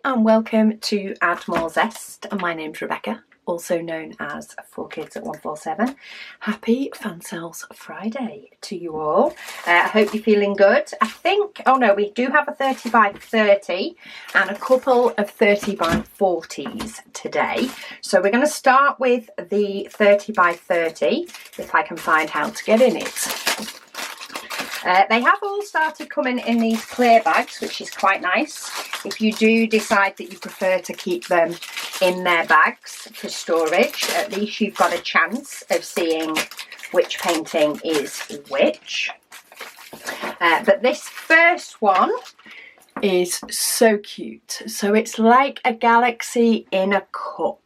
and welcome to Add More Zest. My name's Rebecca, also known as 4Kids at 147. Happy Fansells Friday to you all. I hope you're feeling good. I think, oh no, we do have a 30 by 30 and a couple of 30 by 40s today. So we're going to start with the 30 by 30, if I can find how to get in it. They have all started coming in these clear bags, which is quite nice. If you do decide that you prefer to keep them in their bags for storage, at least you've got a chance of seeing which painting is which. But this first one is so cute. So it's like a galaxy in a cup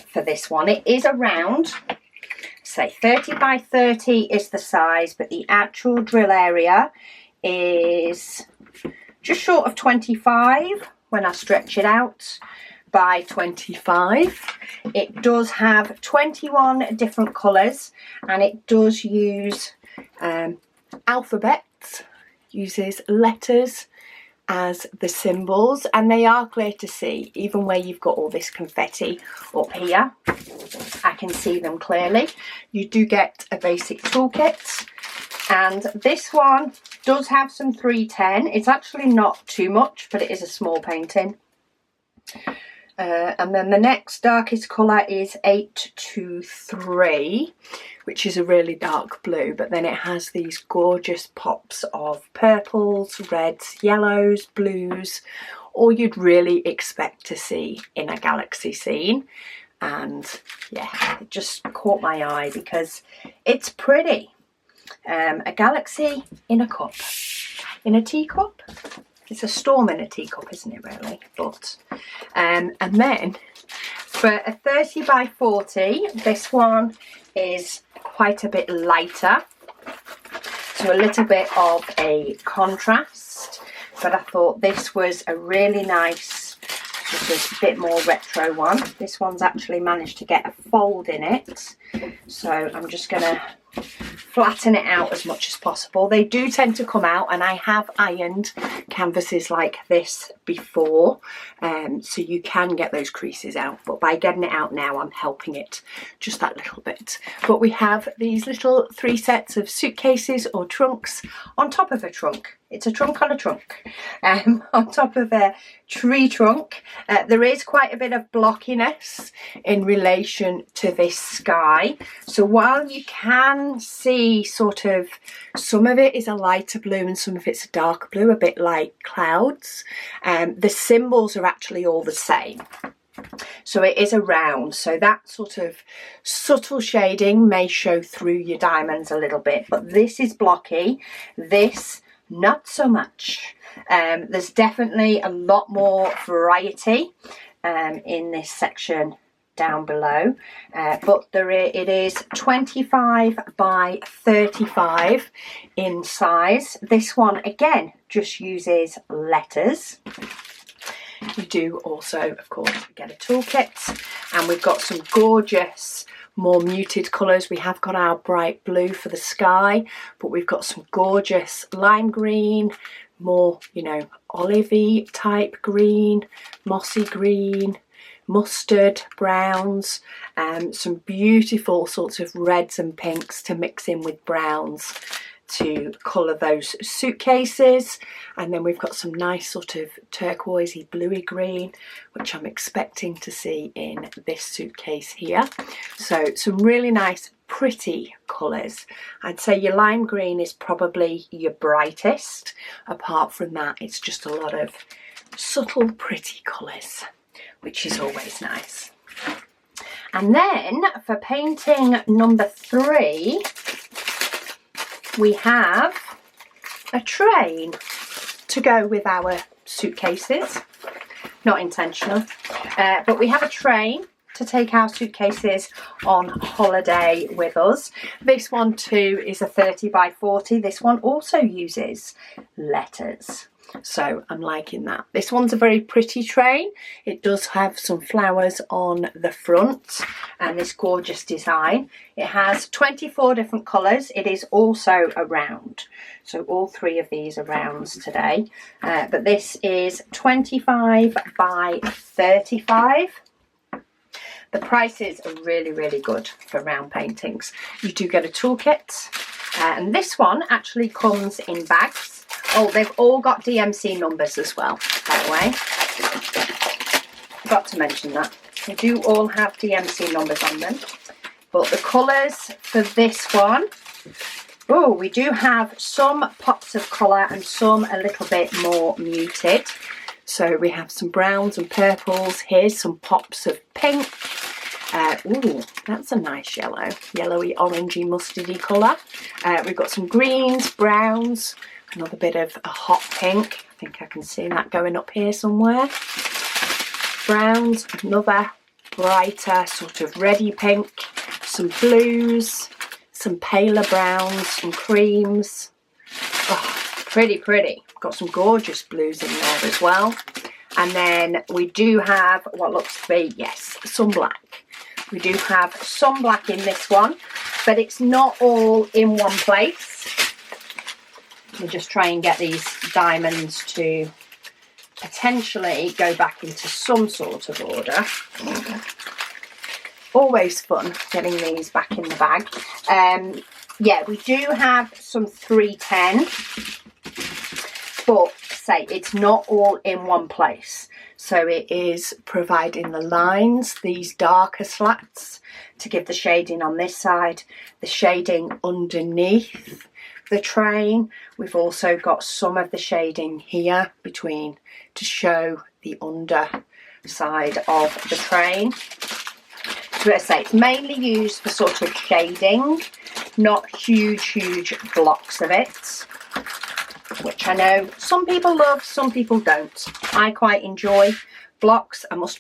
for this one. It is a round. Say 30 by 30 is the size, but the actual drill area is just short of 25 when I stretch it out by 25. It does have 21 different colours, and it does use alphabets, uses letters as the symbols, and they are clear to see even where you've got all this confetti up here. I can see them clearly. You do get a basic toolkit, and this one does have some 310. It's actually not too much, but it is a small painting. And then the next darkest colour is 823, which is a really dark blue, but then it has these gorgeous pops of purples, reds, yellows, blues, all you'd really expect to see in a galaxy scene. And yeah, it just caught my eye because it's pretty. A galaxy in a cup, in a teacup. It's a storm in a teacup, isn't it, really? But and then for a 30 by 40, this one is quite a bit lighter, so a little bit of a contrast. But I thought this was a really nice, just a bit more retro one. This one's actually managed to get a fold in it, so I'm just gonna flatten it out as much as possible. They do tend to come out, and I have ironed canvases like this before, so you can get those creases out, but by getting it out now I'm helping it just that little bit. But we have these little 3 sets of suitcases or trunks on top of a trunk. It's a trunk on a trunk, on top of a tree trunk. There is quite a bit of blockiness in relation to this sky. So while you can see sort of some of it is a lighter blue and some of it's a darker blue, a bit like clouds, the symbols are actually all the same. So it is a round, so that sort of subtle shading may show through your diamonds a little bit, but this is blocky. This not so much. There's definitely a lot more variety in this section down below, but it is 25 by 35 in size. This one again just uses letters. You do also, of course, get a toolkit, and we've got some gorgeous more muted colours. We have got our bright blue for the sky, but we've got some gorgeous lime green, more, you know, olivey type green, mossy green, mustard browns, some beautiful sorts of reds and pinks to mix in with browns to colour those suitcases. And then we've got some nice sort of turquoisey bluey green, which I'm expecting to see in this suitcase here. So some really nice pretty colours. I'd say your lime green is probably your brightest. Apart from that, it's just a lot of subtle pretty colours, which is always nice. And then for painting number 3, we have a train to go with our suitcases. Not intentional, but we have a train to take our suitcases on holiday with us. This one too is a 30 by 40. This one also uses letters. So I'm liking that. This one's a very pretty tray. It does have some flowers on the front and this gorgeous design. It has 24 different colours. It is also a round. So all three of these are rounds today. But this is 25 by 35. The prices are really, really good for round paintings. You do get a toolkit. And this one actually comes in bags. Oh, they've all got DMC numbers as well, by the way. Forgot to mention that. They do all have DMC numbers on them. But the colours for this one, oh, we do have some pops of colour and some a little bit more muted. So we have some browns and purples. Here's some pops of pink. Ooh, that's a nice yellow. Yellowy, orangey, mustardy colour. We've got some greens, browns, another bit of a hot pink. I think I can see that going up here somewhere. Browns, another brighter sort of reddy pink. Some blues, some paler browns, some creams. Oh, pretty, pretty. Got some gorgeous blues in there as well. And then we do have what looks to be, yes, some black. We do have some black in this one, but it's not all in one place. We'll just try and get these diamonds to potentially go back into some sort of order. Always fun getting these back in the bag. Yeah, we do have some 310, but say it's not all in one place. So it is providing the lines, these darker slats, to give the shading on this side, the shading underneath the train. We've also got some of the shading here between to show the underside of the train. So let's say it's mainly used for sort of shading, not huge blocks of it, which I know some people love, some people don't. I quite enjoy blocks. I must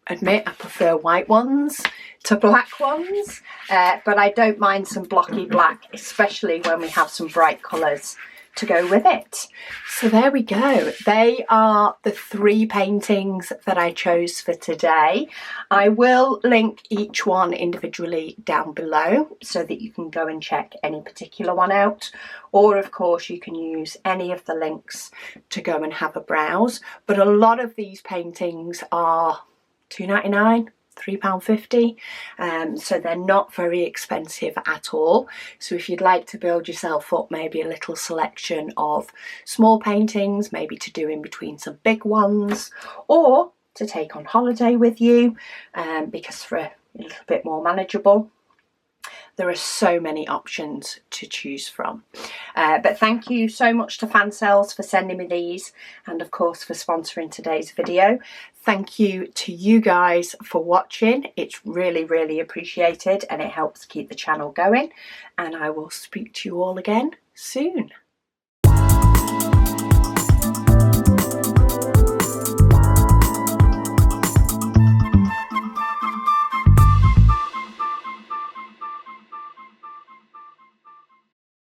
admit I prefer white ones to black ones, but I don't mind some blocky black, especially when we have some bright colours to go with it. So there we go. They are the 3 paintings that I chose for today. I will link each one individually down below so that you can go and check any particular one out, or of course you can use any of the links to go and have a browse. But a lot of these paintings are £2.99, £3.50, so they're not very expensive at all. So if you'd like to build yourself up maybe a little selection of small paintings, maybe to do in between some big ones, or to take on holiday with you, because for a little bit more manageable, there are so many options to choose from. But thank you so much to Fansells for sending me these, and of course for sponsoring today's video. Thank you to you guys for watching. It's really appreciated and it helps keep the channel going. And I will speak to you all again soon.